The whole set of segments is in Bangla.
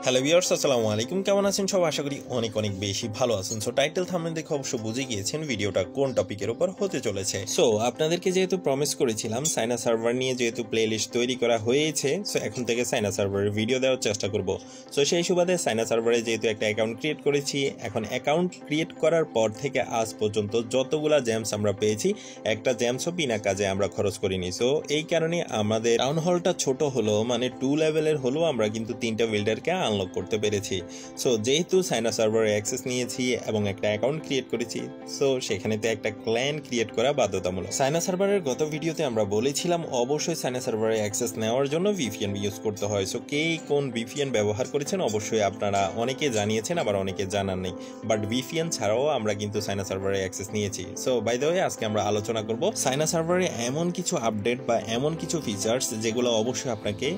হ্যালো ভিউয়ার্স, আসসালামু আলাইকুম। কেমন আছেন সব? আশা করি অনেক অনেক বেশি ভালো আছেন। সো টাইটেল থাম্বনেল দেখে অবশ্য বুঝে গিয়েছেন ভিডিওটা কোন টপিকের উপর হতে চলেছে। সো আপনাদেরকে যেহেতু প্রমিস করেছিলাম সাইনা সার্ভার নিয়ে যেহেতু প্লেলিস্ট তৈরি করা হয়েছে, সো এখন থেকে সাইনা সার্ভারের ভিডিও দেওয়ার চেষ্টা করব। সো সেই সুবাদে সাইনা সার্ভারে যেহেতু একটা অ্যাকাউন্ট ক্রিয়েট করেছি, এখন অ্যাকাউন্ট ক্রিয়েট করার পর থেকে আজ পর্যন্ত যতগুলা জেমস আমরা পেয়েছি, একটা জেমসও বিনা কাজে আমরা খরচ করিনি। সো এই কারণে আমাদের টাউন হলটা ছোট হলো, মানে 2 লেভেলের হলো, আমরা কিন্তু 3টা বিল্ডারকে আনলক করতে পেরেছি। সো যেহেতু সাইনা সার্ভারে অ্যাক্সেস নিয়েছি এবং একটা অ্যাকাউন্ট ক্রিয়েট করেছি, সো সেখানেতে একটা ক্ল্যান ক্রিয়েট করা বাধ্যতামূলক। সাইনা সার্ভারের গত ভিডিওতে আমরা বলেছিলাম অবশ্যই সাইনা সার্ভারে অ্যাক্সেস নেওয়ার জন্য ভিপিএন ইউজ করতে হয়। সো কে কোন ভিপিএন ব্যবহার করেছেন অবশ্যই আপনারা অনেকে জানিয়েছেন, আবার অনেকে জানান নেই। বাট ভিপিএন ছাড়াও আমরা কিন্তু সাইনা সার্ভারে অ্যাক্সেস নিয়েছি। সো বাই দ্য ওয়ে, আজকে আমরা আলোচনা করব সাইনা সার্ভারে এমন কিছু আপডেট বা এমন কিছু ফিচার্স যেগুলো অবশ্যই আপনাকে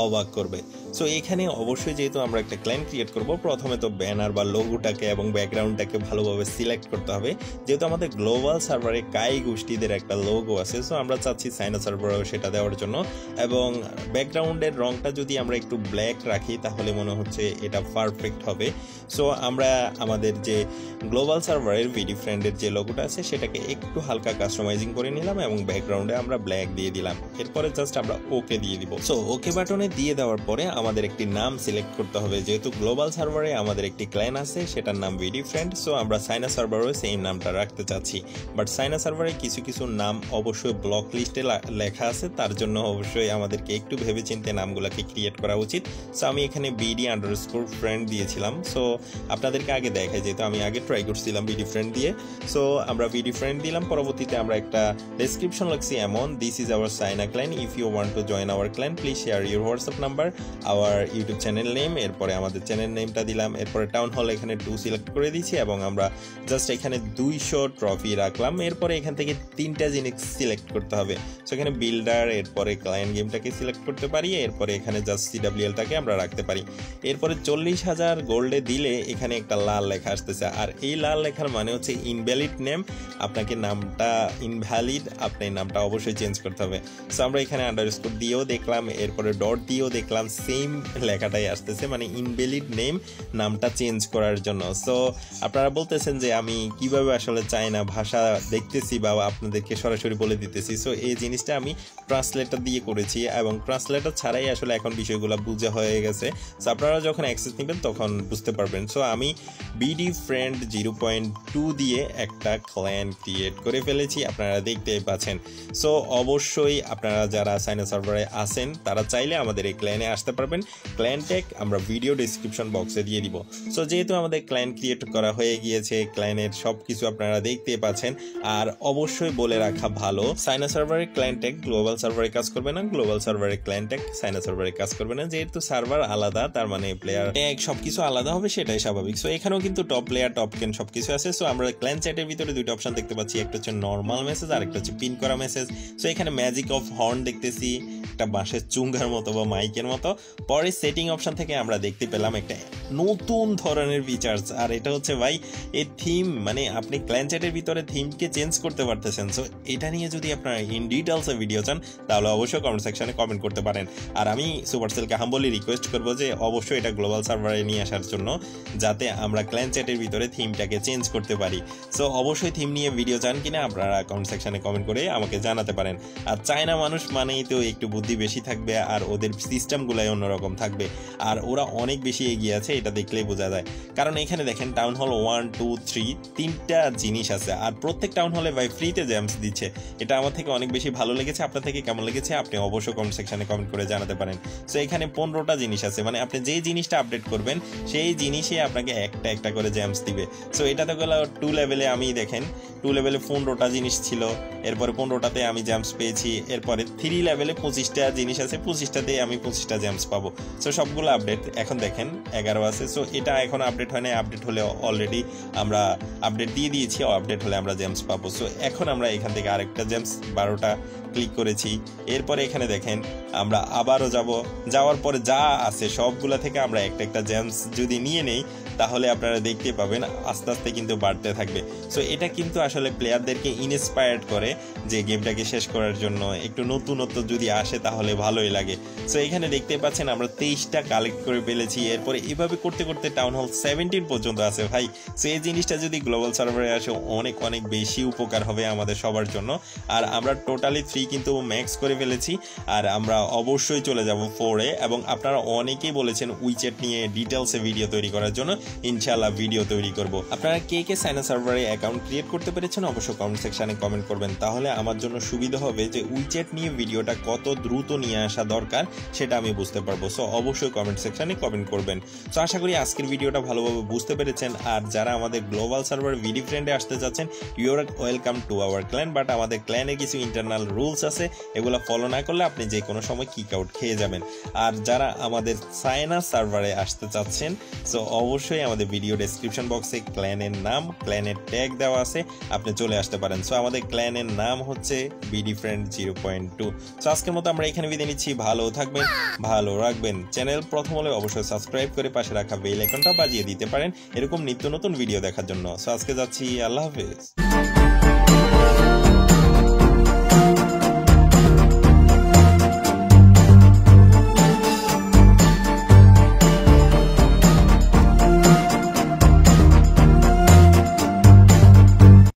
অবাক করবে। সো এখানে অবশ্যই যেহেতু আমরা একটা ক্লায়েন্ট ক্রিয়েট করব, প্রথমে তো ব্যানার বা লোগোটাকে এবং ব্যাকগ্রাউন্ডটাকে ভালোভাবে সিলেক্ট করতে হবে। যেহেতু আমাদের গ্লোবাল সার্ভারে কাই গোষ্ঠীদের একটা লোগো আছে, সো আমরা চাচ্ছি সাইনা সার্ভারেও সেটা দেওয়ার জন্য। এবং ব্যাকগ্রাউন্ডের রংটা যদি আমরা একটু ব্ল্যাক রাখি তাহলে মনে হচ্ছে এটা পারফেক্ট হবে। সো আমরা আমাদের যে গ্লোবাল সার্ভারের ভিডি ফ্রেন্ডের যে লোগোটা আছে সেটাকে একটু হালকা কাস্টমাইজিং করে নিলাম এবং ব্যাকগ্রাউন্ডে আমরা ব্ল্যাক দিয়ে দিলাম। এরপরে জাস্ট আমরা ওকে দিয়ে দিব। সো ওকে বাটনে দিয়ে দেওয়ার পরে আমাদের একটি নাম সিলেক্ট করতে হবে। যেহেতু গ্লোবাল সার্ভারে আমাদের একটি ক্লায়েন্ট আছে, সেটার নাম ভিডি ফ্রেন্ড। সো আমরা সাইনা সার্ভারেও সেম নামটা রাখতে চাচ্ছি। বাট সাইনা সার্ভারে কিছু কিছু নাম অবশ্যই ব্লক লিস্টে লেখা আছে, তার জন্য অবশ্যই আমাদেরকে একটু ভেবেচিন্তে নামগুলোকে ক্রিয়েট করা উচিত। সো আমি এখানে BD_friend দিয়েছিলাম। সো আপনাদেরকে আগে দেখাই, যেহেতু আমি আগে ট্রাই করছিলাম BD friend দিয়ে। সো আমরা BD friend দিলাম, পরবর্তীতে আমরা একটা ডেসক্রিপশন লিখছি এমন, this is our Saina client, if you want to join our client please share your WhatsApp number, our YouTube channel name. এরপরে আমাদের চ্যানেল নেমটা দিলাম। এরপরে টাউন হল এখানে 2 সিলেক্ট করে দিয়েছি এবং আমরা জাস্ট এখানে 200 ট্রফি রাখলাম। এরপরে এখান থেকে 3টা জিনিস সিলেক্ট করতে হবে। সো এখানে বিল্ডার, এরপরে ক্লায়েন্ট গেমটাকে সিলেক্ট করতে পারি, এরপরে এখানে জাস্ট CWLটাকে আমরা রাখতে পারি। এরপরে 40,000 গোল্ডে দিলে এখানে একটা লাল লেখা আসতেছে, আর এই লাল লেখার মানে হচ্ছে ইনভ্যালিড নেম। আপনাকে নামটা ইনভ্যালিড, আপনি নামটা অবশ্যই চেঞ্জ করতে হবে। সো আমরা এখানে আন্ডারস্কোর দিয়েও দেখলাম, এরপরে ডট দিয়েও দেখলাম, সেম লেখাটাই আসতেছে, মানে ইনভ্যালিড নেম, নামটা চেঞ্জ করার জন্য। সো আপনারা বলতেছেন যে আমি কিভাবে আসলে চাই না ভাষা দেখতেছি বা আপনাদেরকে সরাসরি বলে দিতেছি। সো এই জিনিসটা আমি ট্রান্সলেটর দিয়ে করেছি এবং ট্রান্সলেটর ছাড়াই আসলে এখন বিষয়গুলো বুঝে হয়ে গেছে। সো আপনারা যখন অ্যাক্সেস নেবেন তখন বুঝতে পারবেন। সো আমি BD friend 0.2 দিয়ে একটা ক্ল্যান ক্রিয়েট করে ফেলেছি, আপনারা দেখতেই পাচ্ছেন। সো অবশ্যই আপনারা যারা সাইনা সার্ভারে আছেন তারা চাইলে আমাদের এই ক্ল্যানে আসতে পারবেন। ক্ল্যান ট্যাগ আমরা ভিডিও ডেসক্রিপশন বক্সে দিয়ে দিব। সো যেহেতু আমাদের ক্ল্যান ক্রিয়েট করা হয়ে গিয়েছে, ক্ল্যানের সব কিছু আপনারা দেখতেই পাচ্ছেন। আর অবশ্যই বলে রাখা ভালো, সাইনা সার্ভারের ক্ল্যান ট্যাগ গ্লোবাল সার্ভারে কাজ করবে না, গ্লোবাল সার্ভারের ক্ল্যান ট্যাগ সাইনা সার্ভারে কাজ করবে না। যেহেতু সার্ভার আলাদা, তার মানে প্লেয়ার ট্যাগ সবকিছু আলাদা হবে, সেটাই স্বাভাবিক। সো এখানেও কিন্তু টপ প্লেয়ার, টপ কেন সবকিছু আছে। সো আমরা ক্ল্যান চ্যাটের ভিতরে 2টা অপশন দেখতে পাচ্ছি, একটা হচ্ছে নর্মাল মেসেজ আর একটা হচ্ছে পিন করা মেসেজ। সো এখানে ম্যাজিক অফ হর্ন দেখতেছি, একটা বাঁশের চুঙ্গার মতো বা মাইকের মতো। পরে সেটিং অপশন থেকে আমরা দেখতে পেলাম একটা নতুন ধরনের ফিচার্স, আর এটা হচ্ছে ভাই এই থিম, মানে আপনি ক্ল্যান চ্যাটের ভিতরে থিমকে চেঞ্জ করতে পারতেছেন। সো এটা নিয়ে যদি আপনারা ইন ডিটেলসে ভিডিও চান তাহলে অবশ্যই কমেন্ট সেকশনে কমেন্ট করতে পারেন। আর আমি সুপারসেলকে হাম্বলি রিকোয়েস্ট করবো যে অবশ্যই এটা গ্লোবাল সার্ভারে নিয়ে আসার জন্য, যাতে আমরা ক্ল্যান চ্যাটের ভিতরে থিমটাকে চেঞ্জ করতে পারি। সো অবশ্যই থিম নিয়ে ভিডিও চান কিনা আপনারা কমেন্ট সেকশনে কমেন্ট করে আমাকে জানাতে পারেন। আর চায়না মানুষ মানেই তো একটু বুদ্ধি বেশি থাকবে, আর ওদের সিস্টেমগুলাই অন্যরকম থাকবে, আর ওরা অনেক বেশি এগিয়ে আছে, এটা দেখলেই বোঝা যায়। কারণ এখানে দেখেন টাউন হল 1, 2, 3 3টা জিনিস আছে, আর প্রত্যেক টাউন হলে ভাই ফ্রিতে জেমস দিচ্ছে। এটা আমার থেকে অনেক বেশি ভালো লেগেছে। আপনার থেকে কেমন লেগেছে আপনি অবশ্যই কমেন্ট সেকশনে কমেন্ট করে জানাতে পারেন। সো এখানে 15টা জিনিস আছে, মানে আপনি যেই জিনিসটা আপডেট করবেন সেই জিনিসই আপনাকে একটা একটা করে জেমস দিবে। সো এটা তো গেল 2 লেভেলে। আমি দেখেন 2 লেভেলে 15টা জিনিস ছিল, এরপরে 15টাতে আমি জেমস পেয়েছি। এরপরে 3 লেভেলে 25টা জিনিস আছে, 25টাতে আমি 25টা জেমস পাবো। সো সবগুলো আপডেট। এখন দেখেন 11 আছে। সো এটা এখন আপডেট হয় না, আপডেট হলে অলরেডি আমরা আপডেট দিয়ে দিয়েছি, আপডেট হলে আমরা জেমস পাবো। সো এখন আমরা এখান থেকে আরেকটা জেমস 12টা ক্লিক করেছি। এরপরে এখানে দেখেন আমরা আবারও যাওয়ার পরে যা আছে সবগুলা থেকে আমরা একটা একটা জেমস যদি নিয়ে নেই তাহলে আপনারা দেখতে পাবেন আস্তে আস্তে কিন্তু বাড়তে থাকবে। সো এটা কিন্তু আসলে প্লেয়ারদেরকে ইন্সপায়ার্ড করে যে গেমটাকে শেষ করার জন্য। একটু নতুনত্ব যদি আসে তাহলে ভালোই লাগে। সো এখানে দেখতে পাচ্ছেন আমরা 23টা কালেক্ট করে ফেলেছি। এরপরে এভাবে করতে করতে টাউন হল 17 পর্যন্ত আছে ভাই। সো এই জিনিসটা যদি গ্লোবাল সার্ভারে আসে অনেক অনেক বেশি উপকার হবে আমাদের সবার জন্য। আর আমরা টোটালি 3 কিন্তু ম্যাক্স করে ফেলেছি। আর আমরা অবশ্যই চলে যাব 4-এ। এবং আপনারা অনেকেই বলেছেন উইচ্যাট নিয়ে ডিটেলসে ভিডিও তৈরি করার জন্য, ইনশাআল্লাহ ভিডিও তৈরি করব। আপনারা কে কে সাইনা সার্ভারে অ্যাকাউন্ট ক্রিয়েট করতে পেরেছেন অবশ্যই কমেন্ট সেকশনে কমেন্ট করবেন, তাহলে আমার জন্য সুবিধা হবে যে উইচ্যাট নিয়ে ভিডিওটা কত দ্রুত নিয়ে আসা দরকার সেটা আমি বুঝতে পারবো। সো অবশ্যই কমেন্ট সেকশনে কমেন্ট করবেন। সো আশা করি আজকের ভিডিওটা ভালোভাবে বুঝতে পেরেছেন। আর যারা আমাদের গ্লোবাল সার্ভার ভিডি ফ্রেন্ডে আসতে চাচ্ছেন, you are welcome to our clan. But আমাদের ক্ল্যানে কিছু ইন্টারনাল রুলস আছে, এগুলো ফলো না করলে আপনি যে কোনো সময় কিক আউট খেয়ে যাবেন। আর যারা আমাদের সাইনা সার্ভারে আসতে চাচ্ছেন, সো অবশ্যই আমাদের ভিডিও ডেসক্রিপশন বক্সে ক্ল্যানের নাম, ক্ল্যানের ট্যাগ দেওয়া আছে, আপনি চলে আসতে পারেন। সো আমাদের ক্ল্যানের নাম হচ্ছে বিডি ফ্রেন্ড 0.2। সো আজকের মতো আমরা এখানে বিদায় নিচ্ছি। ভালো থাকবেন, ভালো রাখবেন। চ্যানেল প্রথম হলে অবশ্যই সাবস্ক্রাইব করে পাশে রাখা বেল আইকনটা বাজিয়ে দিতে পারেন এরকম নিত্য নতুন ভিডিও দেখার জন্য। সো আজকে যাচ্ছি, আল্লাহ হাফেজ।